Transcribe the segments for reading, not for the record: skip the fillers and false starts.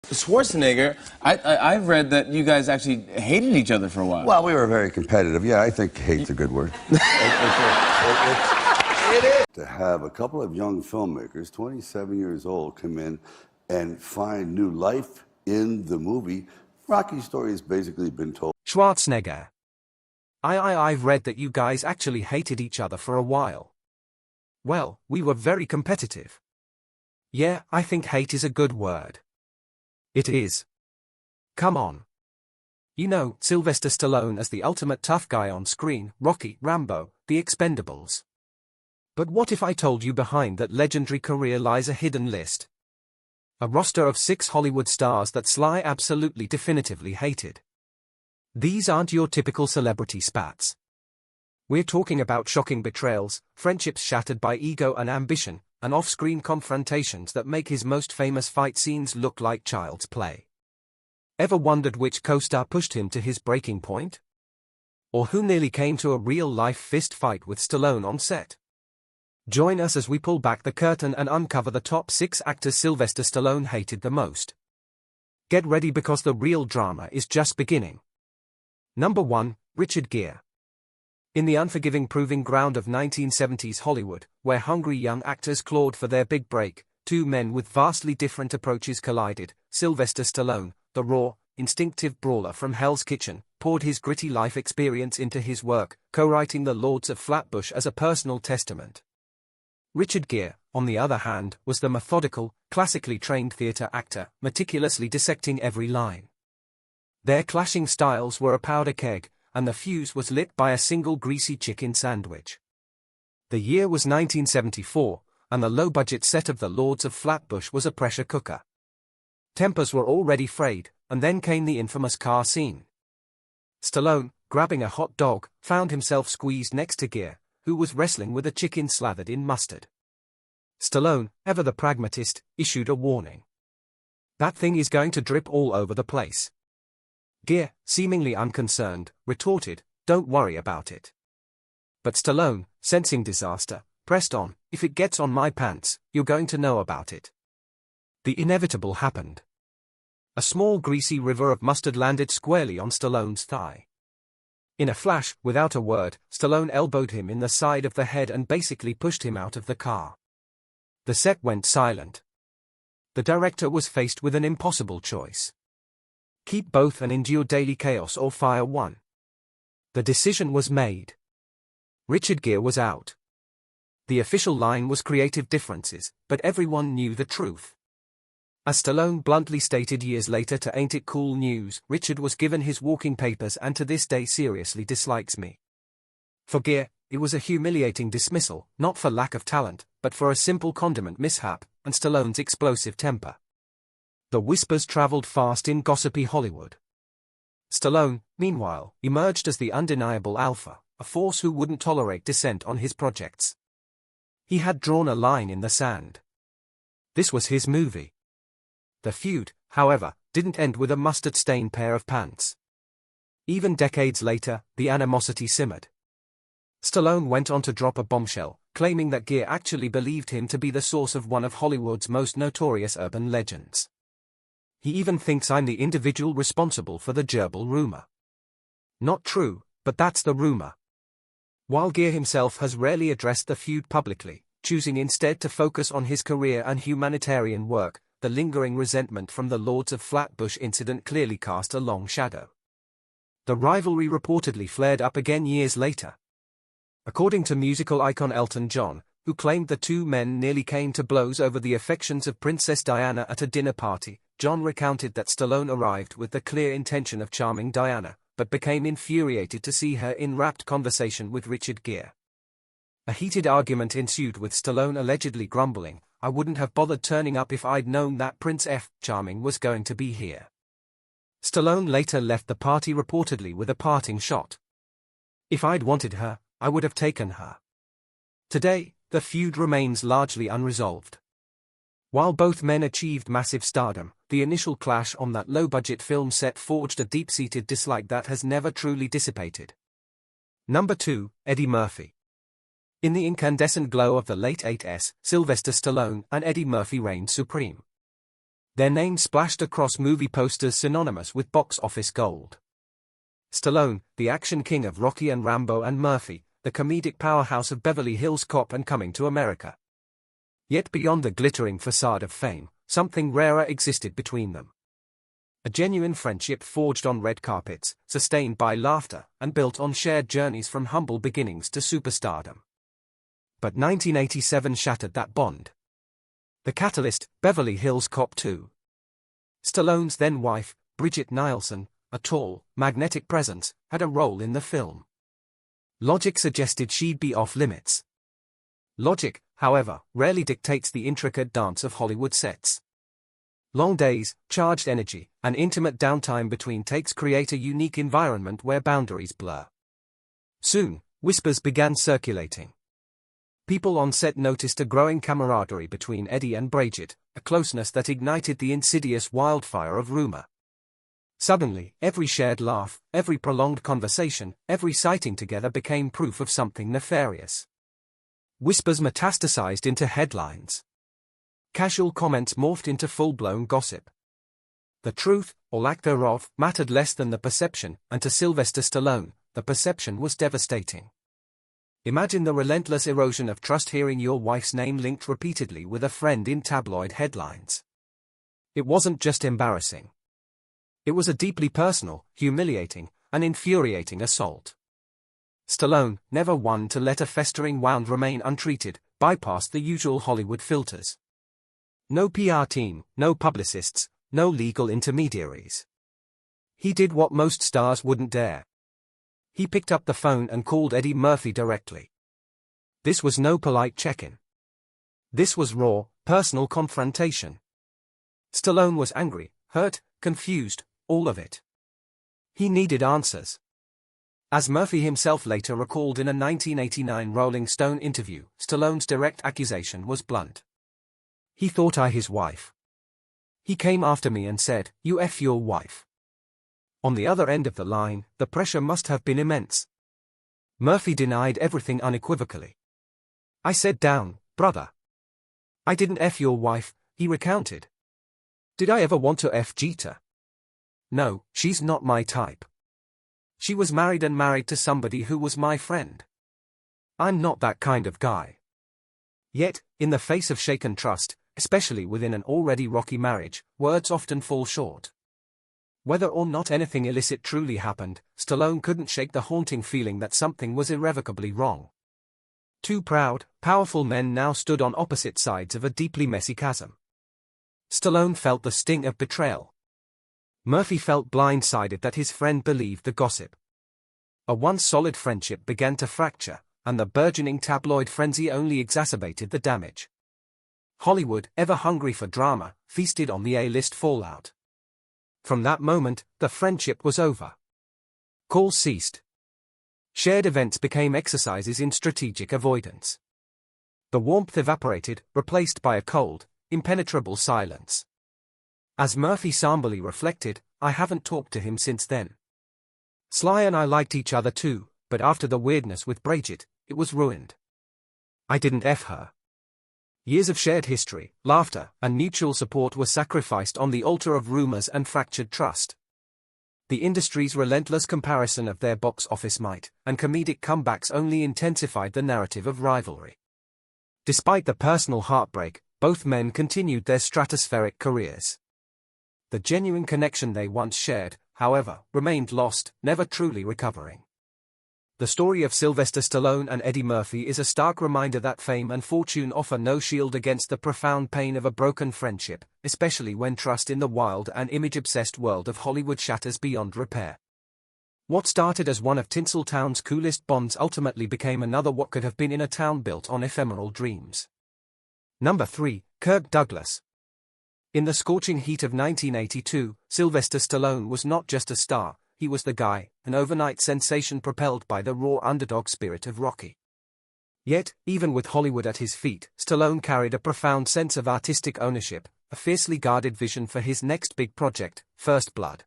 Schwarzenegger, I've read that you guys actually hated each other for a while. Well, we were very competitive. Yeah, I think hate's a good word. It is. To have a couple of young filmmakers, 27 years old, come in and find new life in the movie. Rocky's story has basically been told. Schwarzenegger. I've read that you guys actually hated each other for a while. Well, we were very competitive. Yeah, I think hate is a good word. It is. Come on. You know, Sylvester Stallone as the ultimate tough guy on screen, Rocky, Rambo, the Expendables. But what if I told you behind that legendary career lies a hidden list? A roster of 6 Hollywood stars that Sly absolutely definitively hated. These aren't your typical celebrity spats. We're talking about shocking betrayals, friendships shattered by ego and ambition, and off-screen confrontations that make his most famous fight scenes look like child's play. Ever wondered which co-star pushed him to his breaking point? Or who nearly came to a real-life fist fight with Stallone on set? Join us as we pull back the curtain and uncover the top 6 actors Sylvester Stallone hated the most. Get ready because the real drama is just beginning. Number 1, Richard Gere. In the unforgiving proving ground of 1970s Hollywood, where hungry young actors clawed for their big break, 2 men with vastly different approaches collided. Sylvester Stallone, the raw, instinctive brawler from Hell's Kitchen, poured his gritty life experience into his work, co-writing The Lords of Flatbush as a personal testament. Richard Gere, on the other hand, was the methodical, classically trained theater actor, meticulously dissecting every line. Their clashing styles were a powder keg, and the fuse was lit by a single greasy chicken sandwich. The year was 1974, and the low-budget set of The Lords of Flatbush was a pressure cooker. Tempers were already frayed, and then came the infamous car scene. Stallone, grabbing a hot dog, found himself squeezed next to Gere, who was wrestling with a chicken slathered in mustard. Stallone, ever the pragmatist, issued a warning. "That thing is going to drip all over the place." Gere, seemingly unconcerned, retorted, "Don't worry about it." But Stallone, sensing disaster, pressed on, "If it gets on my pants, you're going to know about it." The inevitable happened. A small greasy river of mustard landed squarely on Stallone's thigh. In a flash, without a word, Stallone elbowed him in the side of the head and basically pushed him out of the car. The set went silent. The director was faced with an impossible choice. Keep both and endure daily chaos or fire one. The decision was made. Richard Gere was out. The official line was creative differences, but everyone knew the truth. As Stallone bluntly stated years later to Ain't It Cool News, Richard was given his walking papers and to this day seriously dislikes me. For Gere, it was a humiliating dismissal, not for lack of talent, but for a simple condiment mishap, and Stallone's explosive temper. The whispers traveled fast in gossipy Hollywood. Stallone, meanwhile, emerged as the undeniable alpha, a force who wouldn't tolerate dissent on his projects. He had drawn a line in the sand. This was his movie. The feud, however, didn't end with a mustard-stained pair of pants. Even decades later, the animosity simmered. Stallone went on to drop a bombshell, claiming that Gere actually believed him to be the source of one of Hollywood's most notorious urban legends. He even thinks I'm the individual responsible for the gerbil rumor. Not true, but that's the rumor. While Gere himself has rarely addressed the feud publicly, choosing instead to focus on his career and humanitarian work, the lingering resentment from the Lords of Flatbush incident clearly cast a long shadow. The rivalry reportedly flared up again years later. According to musical icon Elton John, who claimed the 2 men nearly came to blows over the affections of Princess Diana at a dinner party, John recounted that Stallone arrived with the clear intention of charming Diana, but became infuriated to see her in rapt conversation with Richard Gere. A heated argument ensued with Stallone allegedly grumbling, "I wouldn't have bothered turning up if I'd known that Prince F. Charming was going to be here." Stallone later left the party reportedly with a parting shot. "If I'd wanted her, I would have taken her." Today, the feud remains largely unresolved. While both men achieved massive stardom, the initial clash on that low-budget film set forged a deep-seated dislike that has never truly dissipated. Number 2, Eddie Murphy. In the incandescent glow of the late 80s, Sylvester Stallone and Eddie Murphy reigned supreme. Their names splashed across movie posters synonymous with box office gold. Stallone, the action king of Rocky and Rambo, and Murphy, the comedic powerhouse of Beverly Hills Cop and Coming to America. Yet beyond the glittering facade of fame, something rarer existed between them. A genuine friendship forged on red carpets, sustained by laughter, and built on shared journeys from humble beginnings to superstardom. But 1987 shattered that bond. The catalyst, Beverly Hills Cop 2. Stallone's then-wife, Bridget Nielsen, a tall, magnetic presence, had a role in the film. Logic suggested she'd be off-limits. Logic, however, rarely dictates the intricate dance of Hollywood sets. Long days, charged energy, and intimate downtime between takes create a unique environment where boundaries blur. Soon, whispers began circulating. People on set noticed a growing camaraderie between Eddie and Bridget, a closeness that ignited the insidious wildfire of rumor. Suddenly, every shared laugh, every prolonged conversation, every sighting together became proof of something nefarious. Whispers metastasized into headlines. Casual comments morphed into full-blown gossip. The truth, or lack thereof, mattered less than the perception, and to Sylvester Stallone, the perception was devastating. Imagine the relentless erosion of trust hearing your wife's name linked repeatedly with a friend in tabloid headlines. It wasn't just embarrassing. It was a deeply personal, humiliating, and infuriating assault. Stallone, never one to let a festering wound remain untreated, bypassed the usual Hollywood filters. No PR team, no publicists, no legal intermediaries. He did what most stars wouldn't dare. He picked up the phone and called Eddie Murphy directly. This was no polite check-in. This was raw, personal confrontation. Stallone was angry, hurt, confused, all of it. He needed answers. As Murphy himself later recalled in a 1989 Rolling Stone interview, Stallone's direct accusation was blunt. He thought I his wife. He came after me and said, "You F your wife." On the other end of the line, the pressure must have been immense. Murphy denied everything unequivocally. "I said down, brother. I didn't F your wife," he recounted. "Did I ever want to F Jeter? No, she's not my type. She was married and married to somebody who was my friend. I'm not that kind of guy." Yet, in the face of shaken trust, especially within an already rocky marriage, words often fall short. Whether or not anything illicit truly happened, Stallone couldn't shake the haunting feeling that something was irrevocably wrong. Two proud, powerful men now stood on opposite sides of a deeply messy chasm. Stallone felt the sting of betrayal. Murphy felt blindsided that his friend believed the gossip. A once solid friendship began to fracture, and the burgeoning tabloid frenzy only exacerbated the damage. Hollywood, ever hungry for drama, feasted on the A-list fallout. From that moment, the friendship was over. Calls ceased. Shared events became exercises in strategic avoidance. The warmth evaporated, replaced by a cold, impenetrable silence. As Murphy somberly reflected, "I haven't talked to him since then. Sly and I liked each other too, but after the weirdness with Bridget, it was ruined. I didn't F her." Years of shared history, laughter, and mutual support were sacrificed on the altar of rumors and fractured trust. The industry's relentless comparison of their box office might and comedic comebacks only intensified the narrative of rivalry. Despite the personal heartbreak, both men continued their stratospheric careers. The genuine connection they once shared, however, remained lost, never truly recovering. The story of Sylvester Stallone and Eddie Murphy is a stark reminder that fame and fortune offer no shield against the profound pain of a broken friendship, especially when trust in the wild and image-obsessed world of Hollywood shatters beyond repair. What started as one of Tinseltown's coolest bonds ultimately became another what could have been in a town built on ephemeral dreams. Number 3, Kirk Douglas. In the scorching heat of 1982, Sylvester Stallone was not just a star, he was the guy, an overnight sensation propelled by the raw underdog spirit of Rocky. Yet, even with Hollywood at his feet, Stallone carried a profound sense of artistic ownership, a fiercely guarded vision for his next big project, First Blood.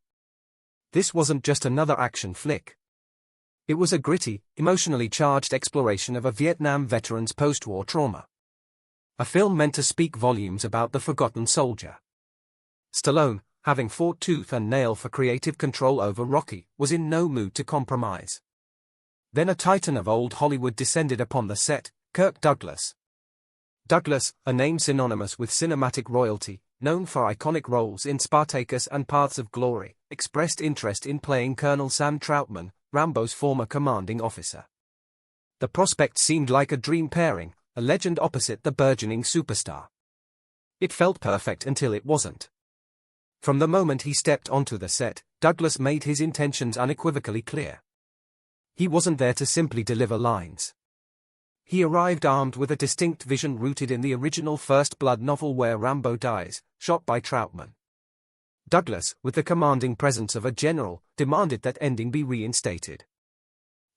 This wasn't just another action flick. It was a gritty, emotionally charged exploration of a Vietnam veteran's post-war trauma. A film meant to speak volumes about the forgotten soldier. Stallone, having fought tooth and nail for creative control over Rocky, was in no mood to compromise. Then a titan of old Hollywood descended upon the set, Kirk Douglas. Douglas, a name synonymous with cinematic royalty, known for iconic roles in Spartacus and Paths of Glory, expressed interest in playing Colonel Sam Troutman, Rambo's former commanding officer. The prospect seemed like a dream pairing, a legend opposite the burgeoning superstar. It felt perfect until it wasn't. From the moment he stepped onto the set, Douglas made his intentions unequivocally clear. He wasn't there to simply deliver lines. He arrived armed with a distinct vision rooted in the original First Blood novel where Rambo dies, shot by Troutman. Douglas, with the commanding presence of a general, demanded that ending be reinstated.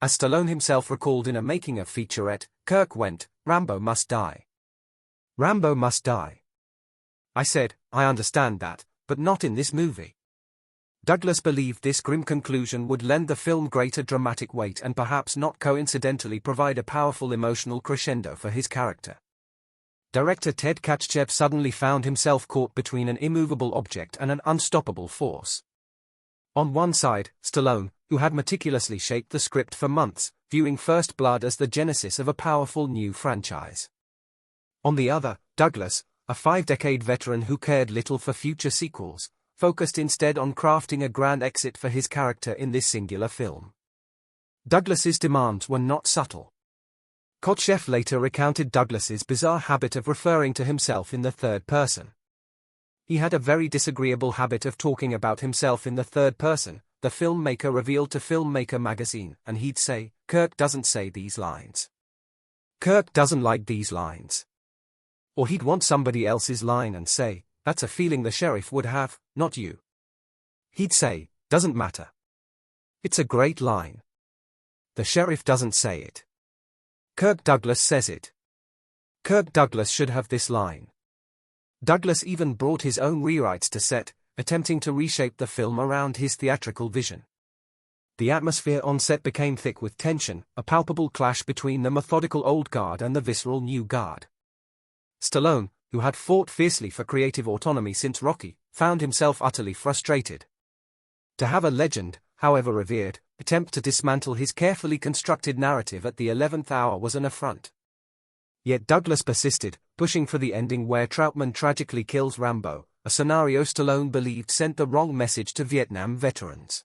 As Stallone himself recalled in a making-of featurette, Kirk went, "Rambo must die. Rambo must die." I said, "I understand that, but not in this movie." Douglas believed this grim conclusion would lend the film greater dramatic weight and perhaps not coincidentally provide a powerful emotional crescendo for his character. Director Ted Kachchev suddenly found himself caught between an immovable object and an unstoppable force. On one side, Stallone, who had meticulously shaped the script for months, viewing First Blood as the genesis of a powerful new franchise. On the other, Douglas, a 5-decade veteran who cared little for future sequels, focused instead on crafting a grand exit for his character in this singular film. Douglas's demands were not subtle. Kotcheff later recounted Douglas's bizarre habit of referring to himself in the third person. He had a very disagreeable habit of talking about himself in the third person, the filmmaker revealed to Filmmaker magazine, and he'd say, "Kirk doesn't say these lines. Kirk doesn't like these lines." Or he'd want somebody else's line and say, "That's a feeling the sheriff would have, not you." He'd say, "Doesn't matter. It's a great line. The sheriff doesn't say it. Kirk Douglas says it. Kirk Douglas should have this line." Douglas even brought his own rewrites to set, attempting to reshape the film around his theatrical vision. The atmosphere on set became thick with tension, a palpable clash between the methodical old guard and the visceral new guard. Stallone, who had fought fiercely for creative autonomy since Rocky, found himself utterly frustrated. To have a legend, however revered, attempt to dismantle his carefully constructed narrative at the 11th hour was an affront. Yet Douglas persisted, pushing for the ending where Troutman tragically kills Rambo, a scenario Stallone believed sent the wrong message to Vietnam veterans.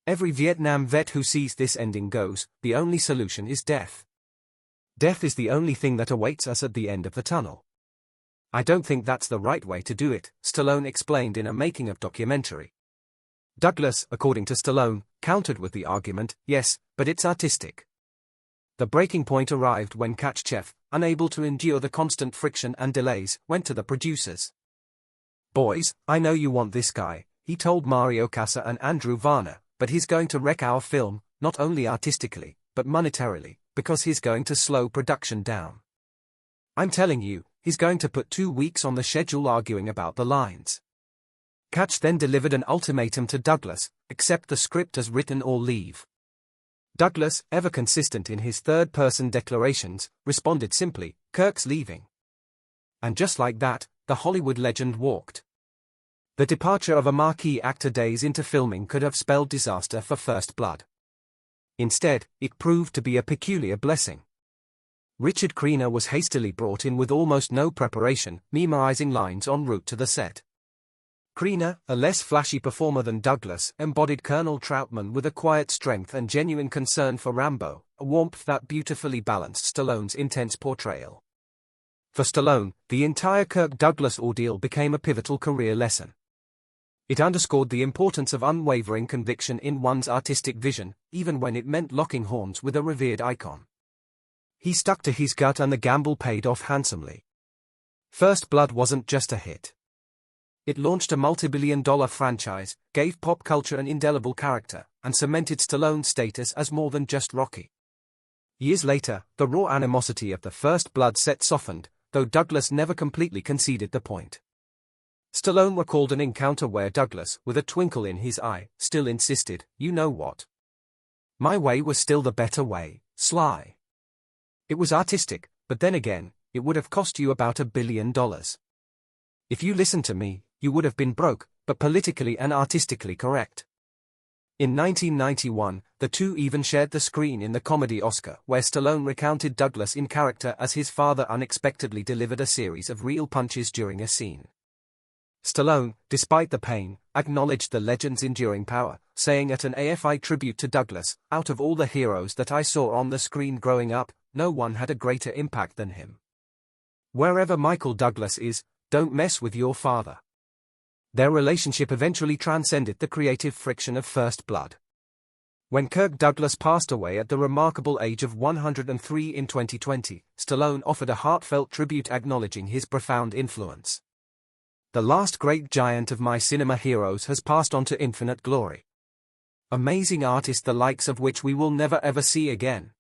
Every Vietnam vet who sees this ending goes, "The only solution is death. Death is the only thing that awaits us at the end of the tunnel." "I don't think that's the right way to do it," Stallone explained in a making-of documentary. Douglas, according to Stallone, countered with the argument, "Yes, but it's artistic." The breaking point arrived when Kachchev, unable to endure the constant friction and delays, went to the producers. "Boys, I know you want this guy," he told Mario Casa and Andrew Varner, "but he's going to wreck our film, not only artistically, but monetarily, because he's going to slow production down. I'm telling you, he's going to put 2 weeks on the schedule arguing about the lines." Katch then delivered an ultimatum to Douglas: accept the script as written or leave. Douglas, ever consistent in his third-person declarations, responded simply, "Kirk's leaving." And just like that, the Hollywood legend walked. The departure of a marquee actor days into filming could have spelled disaster for First Blood. Instead, it proved to be a peculiar blessing. Richard Crenna was hastily brought in with almost no preparation, memorizing lines en route to the set. Crenna, a less flashy performer than Douglas, embodied Colonel Troutman with a quiet strength and genuine concern for Rambo, a warmth that beautifully balanced Stallone's intense portrayal. For Stallone, the entire Kirk Douglas ordeal became a pivotal career lesson. It underscored the importance of unwavering conviction in one's artistic vision, even when it meant locking horns with a revered icon. He stuck to his gut and the gamble paid off handsomely. First Blood wasn't just a hit. It launched a multi-billion-dollar franchise, gave pop culture an indelible character, and cemented Stallone's status as more than just Rocky. Years later, the raw animosity of the First Blood set softened, though Douglas never completely conceded the point. Stallone recalled an encounter where Douglas, with a twinkle in his eye, still insisted, "You know what? My way was still the better way, Sly. It was artistic, but then again, it would have cost you about $1 billion. If you listen to me, you would have been broke, but politically and artistically correct. In 1991, the two even shared the screen in the comedy Oscar, where Stallone recounted Douglas in character as his father unexpectedly delivered a series of real punches during a scene. Stallone, despite the pain, acknowledged the legend's enduring power, saying at an AFI tribute to Douglas, "Out of all the heroes that I saw on the screen growing up, no one had a greater impact than him. Wherever Michael Douglas is, don't mess with your father." Their relationship eventually transcended the creative friction of first blood. When Kirk Douglas passed away at the remarkable age of 103 in 2020, Stallone offered a heartfelt tribute acknowledging his profound influence. "The last great giant of my cinema heroes has passed on to infinite glory. Amazing artist the likes of which we will never ever see again."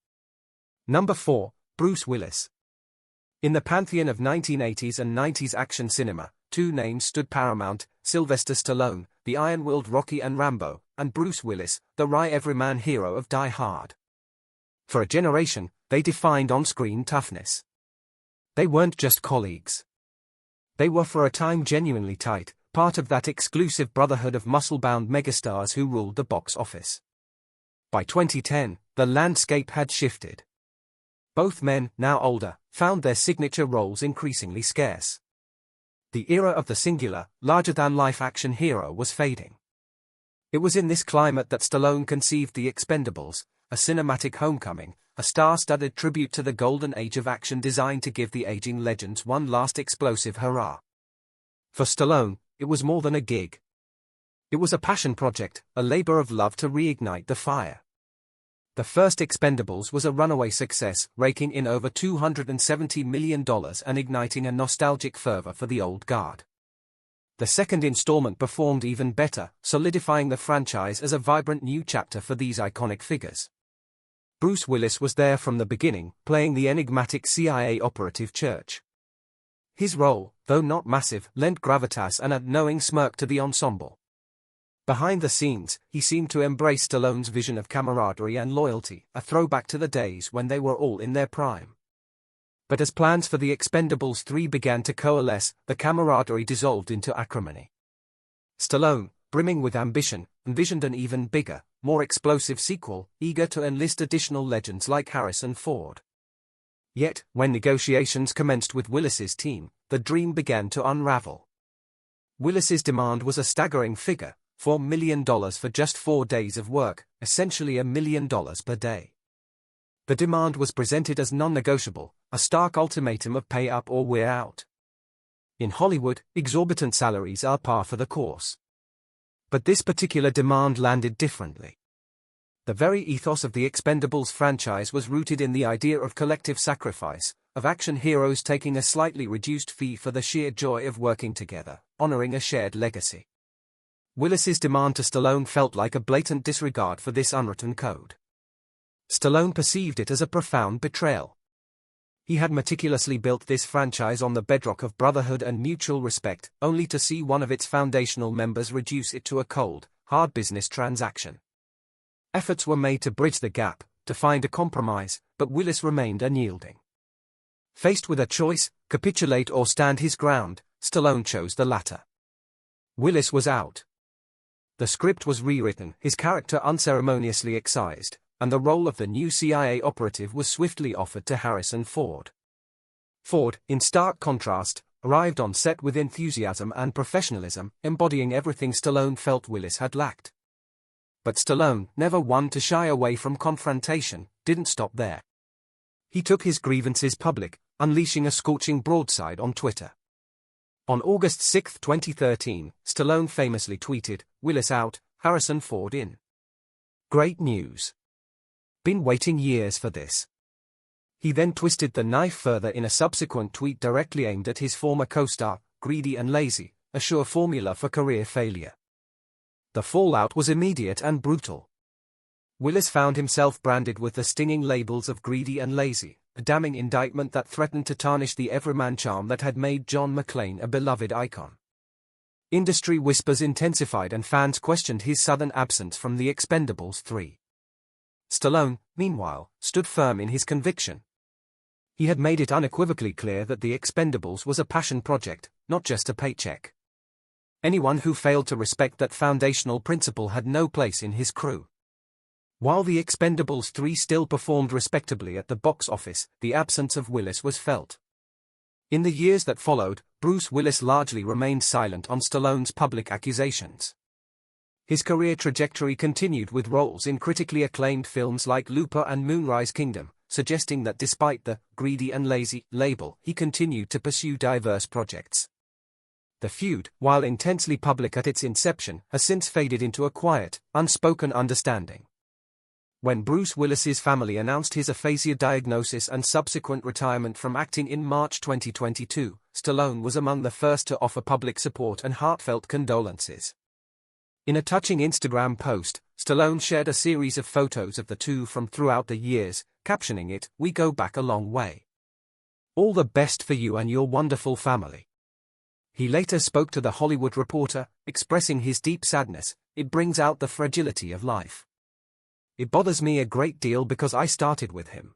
Number 4, Bruce Willis. In the pantheon of 1980s and 90s action cinema, two names stood paramount: Sylvester Stallone, the iron-willed Rocky and Rambo, and Bruce Willis, the wry everyman hero of Die Hard. For a generation, they defined on-screen toughness. They weren't just colleagues. They were for a time genuinely tight, part of that exclusive brotherhood of muscle-bound megastars who ruled the box office. By 2010, the landscape had shifted. Both men, now older, found their signature roles increasingly scarce. The era of the singular, larger-than-life action hero was fading. It was in this climate that Stallone conceived The Expendables, a cinematic homecoming, a star-studded tribute to the golden age of action designed to give the aging legends one last explosive hurrah. For Stallone, it was more than a gig. It was a passion project, a labor of love to reignite the fire. The first Expendables was a runaway success, raking in over $270 million and igniting a nostalgic fervor for the old guard. The second installment performed even better, solidifying the franchise as a vibrant new chapter for these iconic figures. Bruce Willis was there from the beginning, playing the enigmatic CIA operative Church. His role, though not massive, lent gravitas and a knowing smirk to the ensemble. Behind the scenes, he seemed to embrace Stallone's vision of camaraderie and loyalty, a throwback to the days when they were all in their prime. But as plans for The Expendables 3 began to coalesce, the camaraderie dissolved into acrimony. Stallone, brimming with ambition, envisioned an even bigger, more explosive sequel, eager to enlist additional legends like Harrison Ford. Yet, when negotiations commenced with Willis's team, the dream began to unravel. Willis's demand was a staggering figure: $4 million for just 4 days of work, essentially $1 million per day. The demand was presented as non-negotiable, a stark ultimatum of pay up or we're out. In Hollywood, exorbitant salaries are par for the course. But this particular demand landed differently. The very ethos of the Expendables franchise was rooted in the idea of collective sacrifice, of action heroes taking a slightly reduced fee for the sheer joy of working together, honoring a shared legacy. Willis's demand to Stallone felt like a blatant disregard for this unwritten code. Stallone perceived it as a profound betrayal. He had meticulously built this franchise on the bedrock of brotherhood and mutual respect, only to see one of its foundational members reduce it to a cold, hard business transaction. Efforts were made to bridge the gap, to find a compromise, but Willis remained unyielding. Faced with a choice, capitulate or stand his ground, Stallone chose the latter. Willis was out. The script was rewritten, his character unceremoniously excised, and the role of the new CIA operative was swiftly offered to Harrison Ford. Ford, in stark contrast, arrived on set with enthusiasm and professionalism, embodying everything Stallone felt Willis had lacked. But Stallone, never one to shy away from confrontation, didn't stop there. He took his grievances public, unleashing a scorching broadside on Twitter. On August 6, 2013, Stallone famously tweeted, "Willis out, Harrison Ford in. Great news. Been waiting years for this." He then twisted the knife further in a subsequent tweet directly aimed at his former co-star, "Greedy and lazy, a sure formula for career failure." The fallout was immediate and brutal. Willis found himself branded with the stinging labels of greedy and lazy, a damning indictment that threatened to tarnish the everyman charm that had made John McClane a beloved icon. Industry whispers intensified and fans questioned his sudden absence from The Expendables 3. Stallone, meanwhile, stood firm in his conviction. He had made it unequivocally clear that The Expendables was a passion project, not just a paycheck. Anyone who failed to respect that foundational principle had no place in his crew. While the Expendables 3 still performed respectably at the box office, the absence of Willis was felt. In the years that followed, Bruce Willis largely remained silent on Stallone's public accusations. His career trajectory continued with roles in critically acclaimed films like Looper and Moonrise Kingdom, suggesting that despite the greedy and lazy label, he continued to pursue diverse projects. The feud, while intensely public at its inception, has since faded into a quiet, unspoken understanding. When Bruce Willis's family announced his aphasia diagnosis and subsequent retirement from acting in March 2022, Stallone was among the first to offer public support and heartfelt condolences. In a touching Instagram post, Stallone shared a series of photos of the two from throughout the years, captioning it, "We go back a long way. All the best for you and your wonderful family." He later spoke to The Hollywood Reporter, expressing his deep sadness, "It brings out the fragility of life. It bothers me a great deal because I started with him."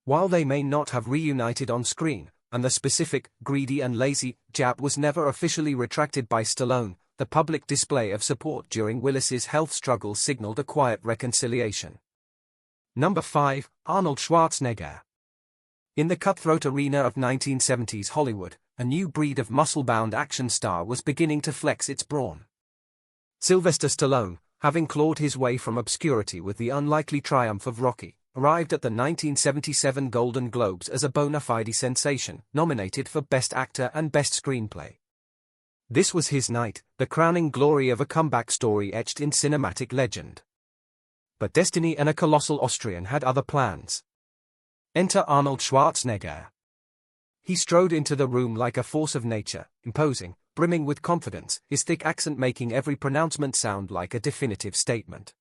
While they may not have reunited on screen, and the specific, greedy and lazy, jab was never officially retracted by Stallone, the public display of support during Willis's health struggles signaled a quiet reconciliation. Number 5, Arnold Schwarzenegger. In the cutthroat arena of 1970s Hollywood, a new breed of muscle-bound action star was beginning to flex its brawn. Sylvester Stallone, having clawed his way from obscurity with the unlikely triumph of Rocky, arrived at the 1977 Golden Globes as a bona fide sensation, nominated for Best Actor and Best Screenplay. This was his night, the crowning glory of a comeback story etched in cinematic legend. But destiny and a colossal Austrian had other plans. Enter Arnold Schwarzenegger. He strode into the room like a force of nature, imposing, brimming with confidence, his thick accent making every pronouncement sound like a definitive statement.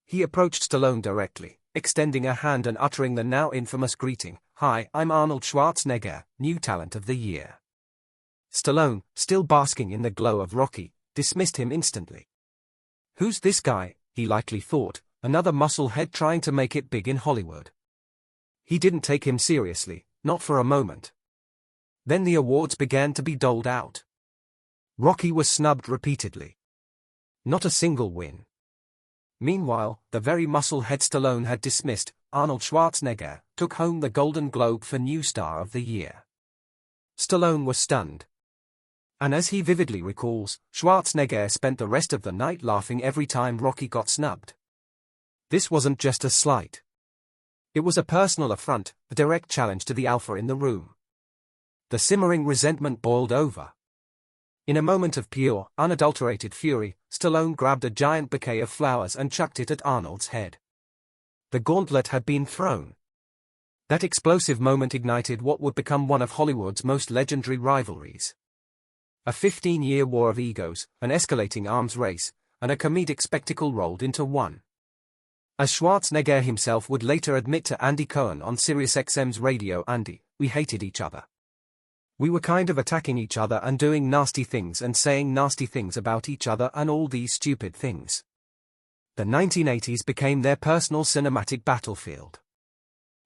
He approached Stallone directly, extending a hand and uttering the now infamous greeting, "Hi, I'm Arnold Schwarzenegger, new talent of the year." Stallone, still basking in the glow of Rocky, dismissed him instantly. Who's this guy, he likely thought, another musclehead trying to make it big in Hollywood. He didn't take him seriously, not for a moment. Then the awards began to be doled out. Rocky was snubbed repeatedly. Not a single win. Meanwhile, the very musclehead Stallone had dismissed, Arnold Schwarzenegger, took home the Golden Globe for New Star of the Year. Stallone was stunned. And as he vividly recalls, Schwarzenegger spent the rest of the night laughing every time Rocky got snubbed. This wasn't just a slight. It was a personal affront, a direct challenge to the alpha in the room. The simmering resentment boiled over. In a moment of pure, unadulterated fury, Stallone grabbed a giant bouquet of flowers and chucked it at Arnold's head. The gauntlet had been thrown. That explosive moment ignited what would become one of Hollywood's most legendary rivalries. A 15-year war of egos, an escalating arms race, and a comedic spectacle rolled into one. As Schwarzenegger himself would later admit to Andy Cohen on SiriusXM's Radio Andy, "We hated each other. We were kind of attacking each other and doing nasty things and saying nasty things about each other and all these stupid things." The 1980s became their personal cinematic battlefield.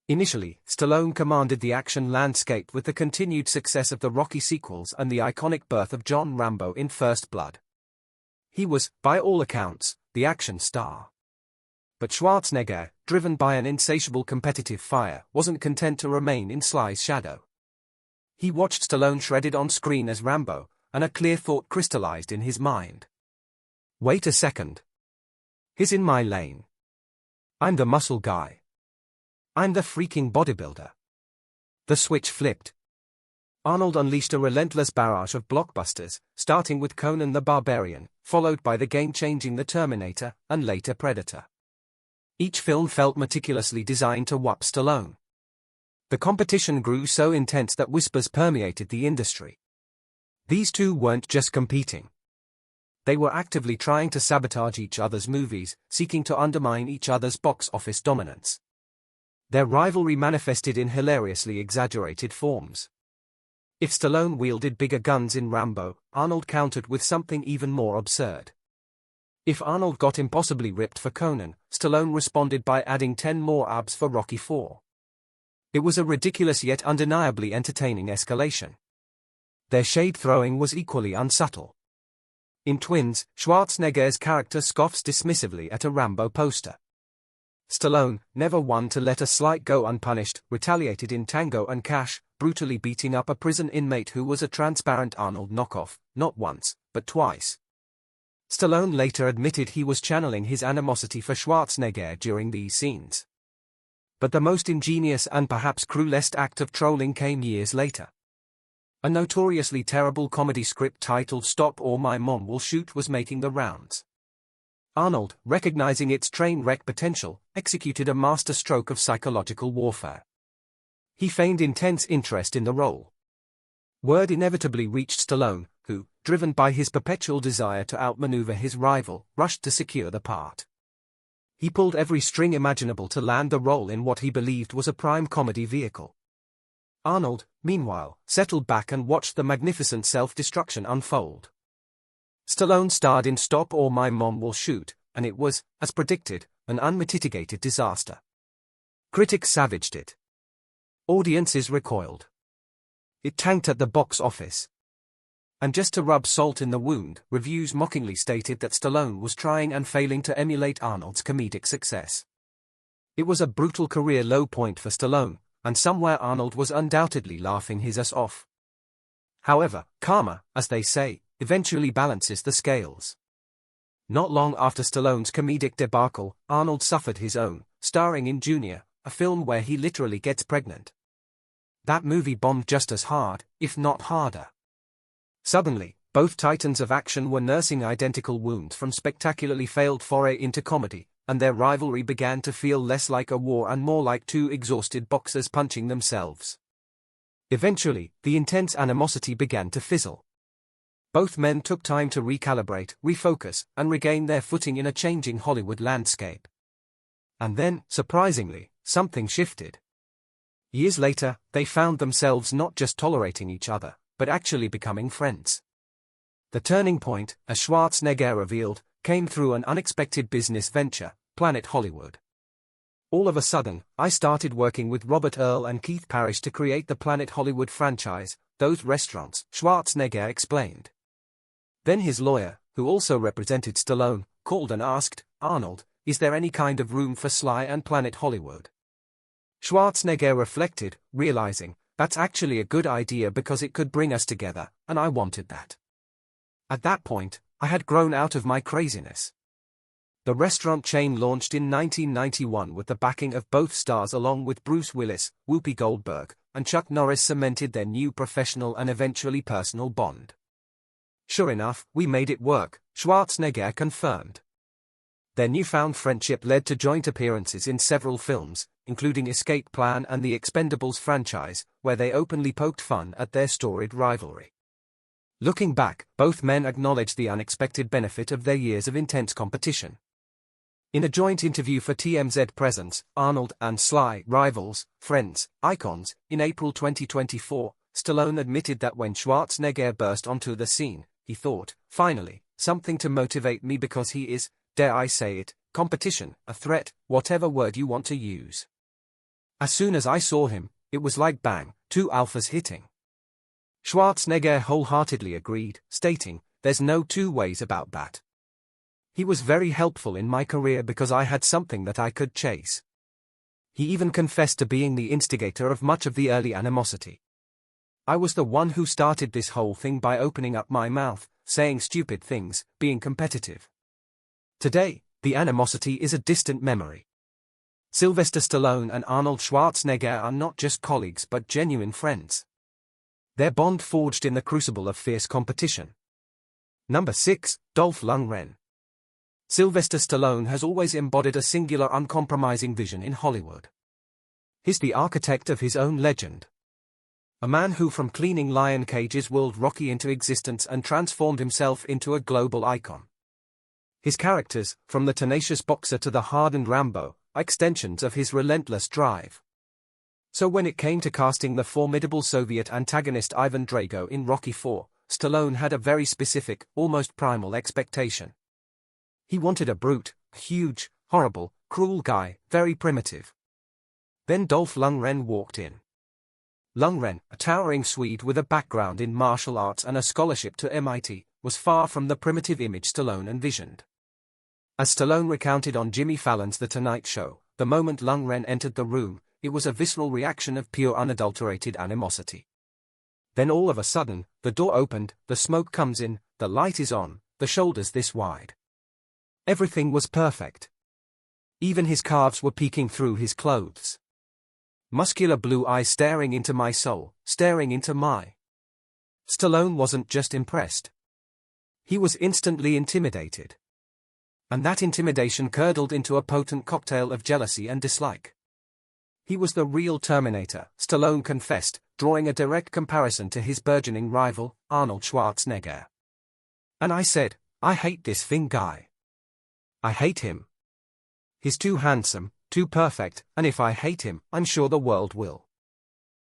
Initially, Stallone commanded the action landscape with the continued success of the Rocky sequels and the iconic birth of John Rambo in First Blood. He was, by all accounts, the action star. But Schwarzenegger, driven by an insatiable competitive fire, wasn't content to remain in Sly's shadow. He watched Stallone shredded on screen as Rambo, and a clear thought crystallized in his mind. Wait a second. He's in my lane. I'm the muscle guy. I'm the freaking bodybuilder. The switch flipped. Arnold unleashed a relentless barrage of blockbusters, starting with Conan the Barbarian, followed by the game-changing The Terminator, and later Predator. Each film felt meticulously designed to whop Stallone. The competition grew so intense that whispers permeated the industry. These two weren't just competing. They were actively trying to sabotage each other's movies, seeking to undermine each other's box office dominance. Their rivalry manifested in hilariously exaggerated forms. If Stallone wielded bigger guns in Rambo, Arnold countered with something even more absurd. If Arnold got impossibly ripped for Conan, Stallone responded by adding 10 more abs for Rocky IV. It was a ridiculous yet undeniably entertaining escalation. Their shade-throwing was equally unsubtle. In Twins, Schwarzenegger's character scoffs dismissively at a Rambo poster. Stallone, never one to let a slight go unpunished, retaliated in Tango and Cash, brutally beating up a prison inmate who was a transparent Arnold knockoff, not once, but twice. Stallone later admitted he was channeling his animosity for Schwarzenegger during these scenes. But the most ingenious and perhaps cruelest act of trolling came years later. A notoriously terrible comedy script titled Stop or My Mom Will Shoot was making the rounds. Arnold, recognizing its train wreck potential, executed a masterstroke of psychological warfare. He feigned intense interest in the role. Word inevitably reached Stallone, who, driven by his perpetual desire to outmaneuver his rival, rushed to secure the part. He pulled every string imaginable to land the role in what he believed was a prime comedy vehicle. Arnold, meanwhile, settled back and watched the magnificent self-destruction unfold. Stallone starred in Stop or My Mom Will Shoot, and it was, as predicted, an unmitigated disaster. Critics savaged it. Audiences recoiled. It tanked at the box office. And just to rub salt in the wound, reviews mockingly stated that Stallone was trying and failing to emulate Arnold's comedic success. It was a brutal career low point for Stallone, and somewhere Arnold was undoubtedly laughing his ass off. However, karma, as they say, eventually balances the scales. Not long after Stallone's comedic debacle, Arnold suffered his own, starring in Junior, a film where he literally gets pregnant. That movie bombed just as hard, if not harder. Suddenly, both titans of action were nursing identical wounds from spectacularly failed foray into comedy, and their rivalry began to feel less like a war and more like two exhausted boxers punching themselves. Eventually, the intense animosity began to fizzle. Both men took time to recalibrate, refocus, and regain their footing in a changing Hollywood landscape. And then, surprisingly, something shifted. Years later, they found themselves not just tolerating each other, but actually becoming friends. The turning point, as Schwarzenegger revealed, came through an unexpected business venture, Planet Hollywood. All of a sudden, I started working with Robert Earl and Keith Parrish to create the Planet Hollywood franchise, those restaurants, Schwarzenegger explained. Then his lawyer, who also represented Stallone, called and asked, "Arnold, is there any kind of room for Sly and Planet Hollywood?" Schwarzenegger reflected, realizing, that's actually a good idea because it could bring us together, and I wanted that. At that point, I had grown out of my craziness. The restaurant chain launched in 1991 with the backing of both stars along with Bruce Willis, Whoopi Goldberg, and Chuck Norris cemented their new professional and eventually personal bond. Sure enough, we made it work, Schwarzenegger confirmed. Their newfound friendship led to joint appearances in several films, including Escape Plan and the Expendables franchise, where they openly poked fun at their storied rivalry. Looking back, both men acknowledged the unexpected benefit of their years of intense competition. In a joint interview for TMZ Presents, Arnold and Sly, rivals, friends, icons, in April 2024, Stallone admitted that when Schwarzenegger burst onto the scene, he thought, finally, something to motivate me because he is, dare I say it, competition, a threat, whatever word you want to use. As soon as I saw him, it was like bang, two alphas hitting. Schwarzenegger wholeheartedly agreed, stating, "There's no two ways about that. He was very helpful in my career because I had something that I could chase." He even confessed to being the instigator of much of the early animosity. "I was the one who started this whole thing by opening up my mouth, saying stupid things, being competitive." Today, the animosity is a distant memory. Sylvester Stallone and Arnold Schwarzenegger are not just colleagues but genuine friends. Their bond forged in the crucible of fierce competition. Number 6, Dolph Lundgren. Sylvester Stallone has always embodied a singular uncompromising vision in Hollywood. He's the architect of his own legend. A man who from cleaning lion cages willed Rocky into existence and transformed himself into a global icon. His characters, from the tenacious boxer to the hardened Rambo, are extensions of his relentless drive. So when it came to casting the formidable Soviet antagonist Ivan Drago in Rocky IV, Stallone had a very specific, almost primal expectation. He wanted a brute, huge, horrible, cruel guy, very primitive. Then Dolph Lundgren walked in. Lundgren, a towering Swede with a background in martial arts and a scholarship to MIT, was far from the primitive image Stallone envisioned. As Stallone recounted on Jimmy Fallon's The Tonight Show, the moment Lundgren entered the room, it was a visceral reaction of pure unadulterated animosity. Then all of a sudden, the door opened, the smoke comes in, the light is on, the shoulders this wide. Everything was perfect. Even his calves were peeking through his clothes. Muscular blue eyes staring into my soul, staring into my. Stallone wasn't just impressed. He was instantly intimidated. And that intimidation curdled into a potent cocktail of jealousy and dislike. He was the real Terminator, Stallone confessed, drawing a direct comparison to his burgeoning rival, Arnold Schwarzenegger. And I said, I hate this thing guy. I hate him. He's too handsome, too perfect, and if I hate him, I'm sure the world will.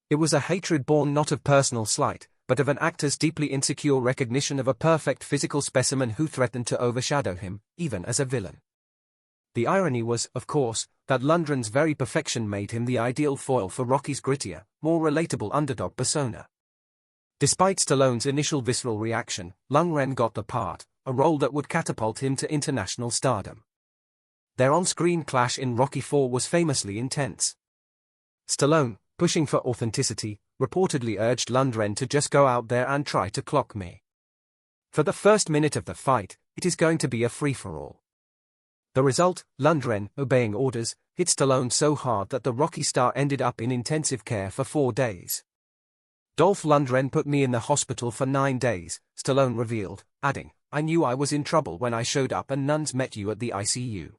It was a hatred born not of personal slight, but of an actor's deeply insecure recognition of a perfect physical specimen who threatened to overshadow him, even as a villain. The irony was, of course, that Lundgren's very perfection made him the ideal foil for Rocky's grittier, more relatable underdog persona. Despite Stallone's initial visceral reaction, Lundgren got the part, a role that would catapult him to international stardom. Their on-screen clash in Rocky IV was famously intense. Stallone, pushing for authenticity, reportedly urged Lundgren to just go out there and try to clock me. For the first minute of the fight, it is going to be a free-for-all. The result, Lundgren, obeying orders, hit Stallone so hard that the Rocky star ended up in intensive care for 4 days. Dolph Lundgren put me in the hospital for 9 days, Stallone revealed, adding, I knew I was in trouble when I showed up and nuns met you at the ICU.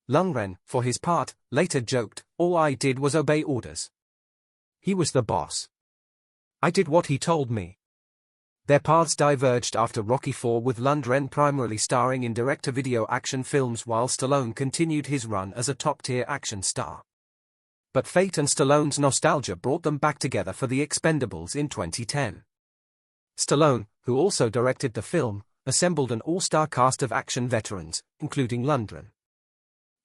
Lundgren, for his part, later joked, all I did was obey orders. He was the boss. I did what he told me. Their paths diverged after Rocky IV, with Lundgren primarily starring in direct-to-video action films while Stallone continued his run as a top-tier action star. But fate and Stallone's nostalgia brought them back together for The Expendables in 2010. Stallone, who also directed the film, assembled an all-star cast of action veterans, including Lundgren.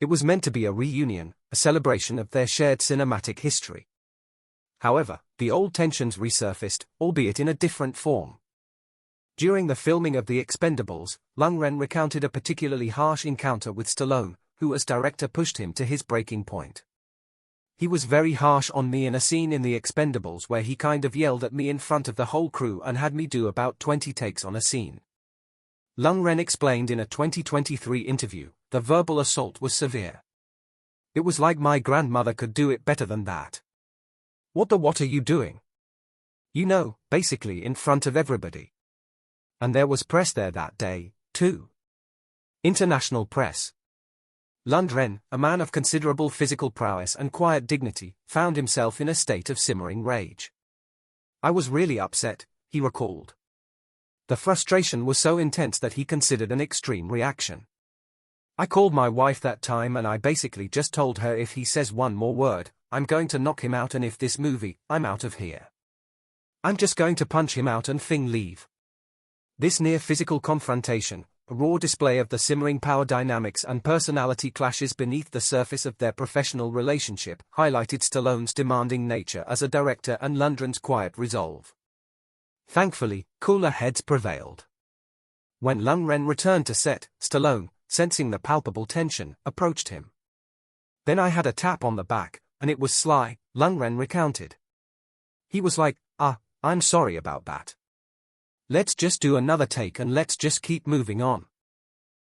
It was meant to be a reunion, a celebration of their shared cinematic history. However, the old tensions resurfaced, albeit in a different form. During the filming of The Expendables, Lundgren recounted a particularly harsh encounter with Stallone, who as director pushed him to his breaking point. He was very harsh on me in a scene in The Expendables where he kind of yelled at me in front of the whole crew and had me do about 20 takes on a scene. Lundgren explained in a 2023 interview, the verbal assault was severe. It was like my grandmother could do it better than that. What are you doing? You know, basically in front of everybody. And there was press there that day, too. International press. Lundgren, a man of considerable physical prowess and quiet dignity, found himself in a state of simmering rage. I was really upset, he recalled. The frustration was so intense that he considered an extreme reaction. I called my wife that time and I basically just told her if he says one more word, I'm going to knock him out, and if this movie, I'm out of here. I'm just going to punch him out and leave. This near-physical confrontation, a raw display of the simmering power dynamics and personality clashes beneath the surface of their professional relationship, highlighted Stallone's demanding nature as a director and Lundgren's quiet resolve. Thankfully, cooler heads prevailed. When Lundgren returned to set, Stallone, sensing the palpable tension, approached him. Then I had a tap on the back, and it was sly, Lundgren recounted. He was like, I'm sorry about that. Let's just do another take and let's just keep moving on.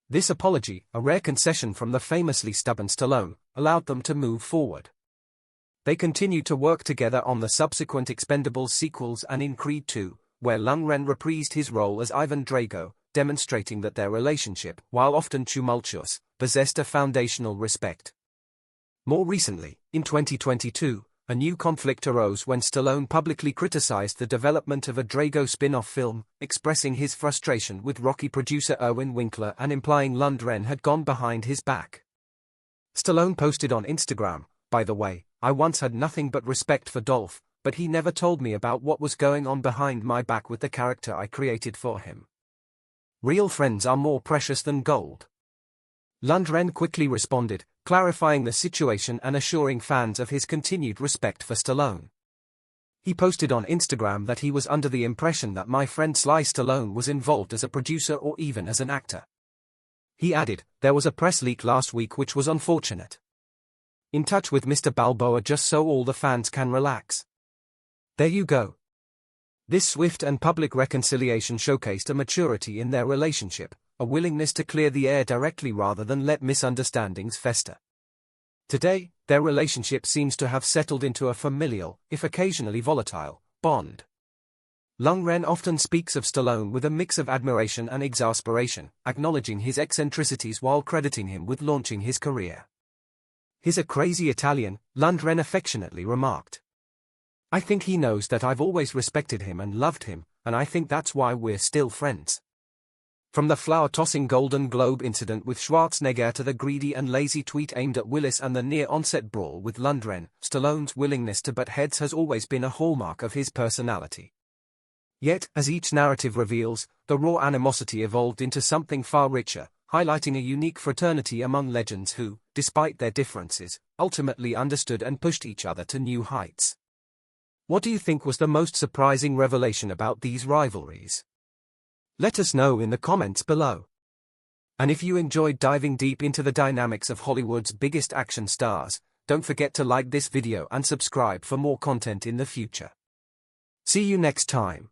This apology, a rare concession from the famously stubborn Stallone, allowed them to move forward. They continued to work together on the subsequent Expendables sequels and in Creed II, where Lundgren reprised his role as Ivan Drago, demonstrating that their relationship, while often tumultuous, possessed a foundational respect. More recently, in 2022, a new conflict arose when Stallone publicly criticized the development of a Drago spin-off film, expressing his frustration with Rocky producer Irwin Winkler and implying Lundgren had gone behind his back. Stallone posted on Instagram, by the way, I once had nothing but respect for Dolph, but he never told me about what was going on behind my back with the character I created for him. Real friends are more precious than gold. Lundgren quickly responded, clarifying the situation and assuring fans of his continued respect for Stallone. He posted on Instagram that he was under the impression that my friend Sylvester Stallone was involved as a producer or even as an actor. He added, "There was a press leak last week which was unfortunate. In touch with Mr. Balboa just so all the fans can relax." There you go. This swift and public reconciliation showcased a maturity in their relationship, a willingness to clear the air directly rather than let misunderstandings fester. Today, their relationship seems to have settled into a familial, if occasionally volatile, bond. Lundgren often speaks of Stallone with a mix of admiration and exasperation, acknowledging his eccentricities while crediting him with launching his career. "He's a crazy Italian," Lundgren affectionately remarked. "I think he knows that I've always respected him and loved him, and I think that's why we're still friends." From the flower-tossing Golden Globe incident with Schwarzenegger to the greedy and lazy tweet aimed at Willis and the near-onset brawl with Lundgren, Stallone's willingness to butt heads has always been a hallmark of his personality. Yet, as each narrative reveals, the raw animosity evolved into something far richer, highlighting a unique fraternity among legends who, despite their differences, ultimately understood and pushed each other to new heights. What do you think was the most surprising revelation about these rivalries? Let us know in the comments below. And if you enjoyed diving deep into the dynamics of Hollywood's biggest action stars, don't forget to like this video and subscribe for more content in the future. See you next time.